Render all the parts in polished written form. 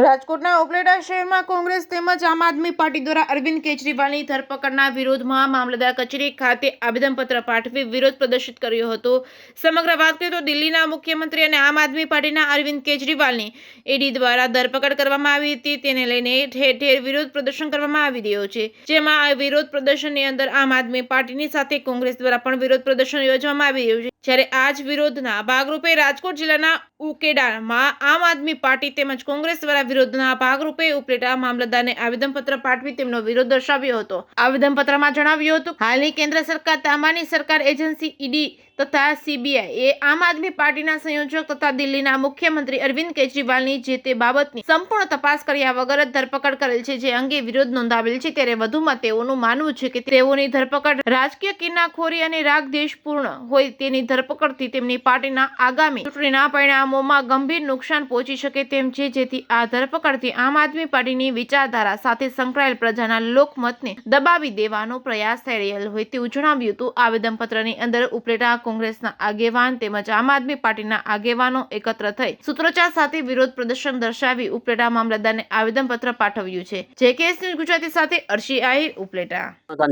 રાજકોટના ઉપલેટા શહેરમાં કોંગ્રેસ તેમજ આમ આદમી પાર્ટી દ્વારા અરવિંદ કેજરીવાલની ધરપકડના વિરોધમાં મામલતદાર કચેરી ખાતે આવેદનપત્ર પાઠવી વિરોધ પ્રદર્શિત કર્યો હતો। સમગ્ર વાત કરીએ તો દિલ્હીના મુખ્યમંત્રી અને આમ આદમી પાર્ટીના અરવિંદ કેજરીવાલની ઈડી દ્વારા ધરપકડ કરવામાં આવી હતી, તેને લઈને ઠેર ઠેર વિરોધ પ્રદર્શન કરવામાં આવી રહ્યો છે, જેમાં આ વિરોધ પ્રદર્શનની અંદર આમ આદમી પાર્ટીની સાથે કોંગ્રેસ દ્વારા પણ વિરોધ પ્રદર્શન યોજવામાં આવી રહ્યું છે। જ્યારે આ જ વિરોધના ભાગરૂપે રાજકોટ જિલ્લાના ઉકેડામાં આમ આદમી પાર્ટી તેમજ કોંગ્રેસ દ્વારા વિરોધના ભાગરૂપે ઉપલેટા મામલતદારને આવેદનપત્ર પાઠવી તેમનો વિરોધ દર્શાવ્યો હતો। આવેદનપત્રમાં જણાવ્યું હતું, હાલની કેન્દ્ર સરકાર તાબાની સરકાર એજન્સી ઈડી તથા સીબીઆઈ એ આમ આદમી પાર્ટીના સંયોજક તથા દિલ્હીના મુખ્યમંત્રી અરવિંદ કેજરીવાલની જે તે બાબતની સંપૂર્ણ તપાસ કર્યા વગર જ ધરપકડ કરેલ છે, જે અંગે વિરોધ નોંધાવેલ છે। ત્યારે વધુમાં તેઓનું માનવું છે કે તેઓની ધરપકડ રાજકીય કિન્નાખોરી અને રાગદ્વેષપૂર્ણ હોય તેની ધરપકડથી તેમની પાર્ટીના આગામી ચૂંટણીના પરિણામોમાં ગંભીર નુકસાન પહોંચી શકે તેમ છે, જેથી આ ધરપકડથી આમ આદમી પાર્ટીની વિચારધારા સાથે સંકળાયેલ પ્રજાના લોકમતને દબાવી દેવાનો પ્રયાસ થઈ રહેલ હોય તેવું જણાવ્યું હતું। આવેદનપત્રની અંદર ઉપલેટા કોંગ્રેસના આગેવાન તેમજ આમ આદમી પાર્ટીના આગેવાનો એકત્ર થઈ સૂત્રોચ્ચાર સાથે વિરોધ પ્રદર્શન દર્શાવી ઉપલેટા મામલતદારને આવેદનપત્ર પાઠવ્યું છે। જેકેએસ ન્યૂઝ ગુજરાતી સાથે અર્શી આહિર, ઉપલેટા।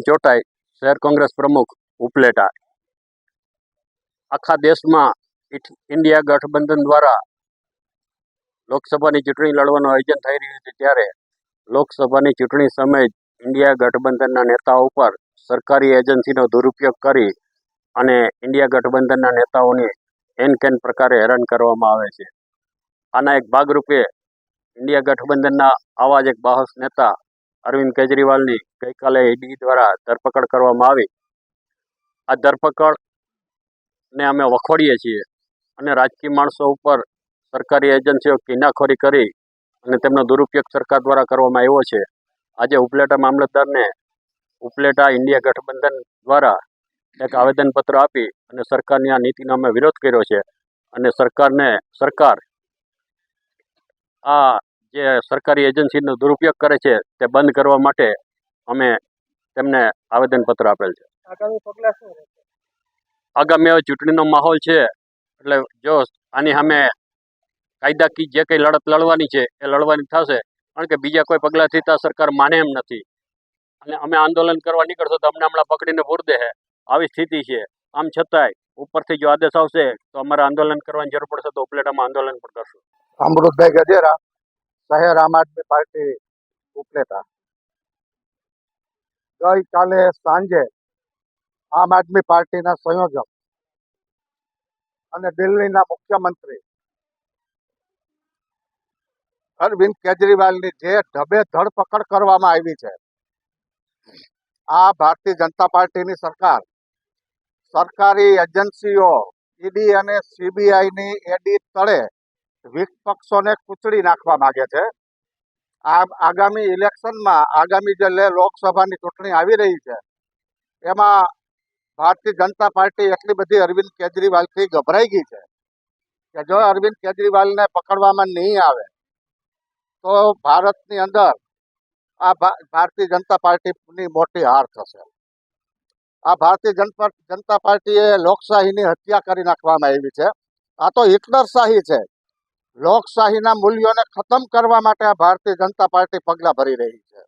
ચોટાઈ, શહેર કોંગ્રેસ પ્રમુખ, ઉપલેટા। આખા દેશમાં ઇન્ડિયા ગઠબંધન દ્વારા લોકસભાની ચૂંટણી લડવાનું આયોજન થઈ રહ્યું છે, ત્યારે લોકસભાની ચૂંટણી સમયે ઇન્ડિયા ગઠબંધનના નેતાઓ ઉપર સરકારી એજન્સીનો દુરુપયોગ કરી અને ઇન્ડિયા ગઠબંધનના નેતાઓને એન પ્રકારે હેરાન કરવામાં આવે છે। આના એક ભાગરૂપે ઇન્ડિયા ગઠબંધનના આવા જ એક બાહસ નેતા અરવિંદ કેજરીવાલની ગઈકાલે ઈડી દ્વારા ધરપકડ કરવામાં આવી। આ ધરપકડને અમે વખોડીએ છીએ અને રાજકીય માણસો ઉપર સરકારી એજન્સીઓ કિન્નાખોરી કરી અને તેમનો દુરુપયોગ સરકાર દ્વારા કરવામાં આવ્યો છે। આજે ઉપલેટા મામલતદારને ઉપલેટા ઇન્ડિયા ગઠબંધન દ્વારા એક આવેદનપત્ર આપી અને સરકારની આ નીતિનો અમે વિરોધ કર્યો છે અને સરકાર આ જે સરકારી એજન્સીનો દુરુપયોગ કરે છે તે બંધ કરવા માટે અમે તેમને આવેદનપત્ર આપેલ છે। આગામી પગલાં શું રહેશે? આગામી હવે ચૂંટણીનો માહોલ છે, એટલે જો આની સામે કાયદાકીય જે કંઈ લડત લડવાની છે એ લડવાની થશે, કારણ કે બીજા કોઈ પગલાંથી તો સરકાર માને એમ નથી અને અમે આંદોલન કરવા નીકળશું તો અમને હમણાં પકડીને પૂરી દે, આવી સ્થિતિ છે। આમ છતાંય ઉપરથી જો આદેશ આવશે તો અમારે આંદોલન કરવાની જરૂર પડશે તો ઉપલેટામાં આંદોલન પણ કરશું। અમૃતભાઈ ગજેરા, શહેર આમ આદમી પાર્ટી, ઉપલેટા। ગઈકાલે સાંજે આમ આદમી પાર્ટીના સંયોજક અને દિલ્હીના મુખ્યમંત્રી અરવિંદ કેજરીવાલની જે ઢબે ધરપકડ કરવામાં આવી છે, આ ભારતીય જનતા પાર્ટીની સરકાર સરકારી એજન્સીઓ ઈડી અને સીબીઆઈની એડી તળે વિપક્ષોને કૂચડી નાખવા માંગે છે। આ આગામી ઇલેક્શનમાં આગામી જે લોકસભાની ચૂંટણી આવી રહી છે, એમાં ભારતીય જનતા પાર્ટી એટલી બધી અરવિંદ કેજરીવાલથી ગભરાઈ ગઈ છે કે જો અરવિંદ કેજરીવાલને પકડવામાં નહીં આવે તો ભારતની અંદર આ ભારતીય જનતા પાર્ટીની મોટી હાર થશે। આ ભારતીય જનતા પાર્ટીએ લોકશાહીની હત્યા કરી નાખવામાં આવી છે। આ તો હિટલરશાહી છે। લોકશાહીના મૂલ્યોને ખતમ કરવા માટે આ ભારતીય જનતા પાર્ટી પગલાં ભરી રહી છે।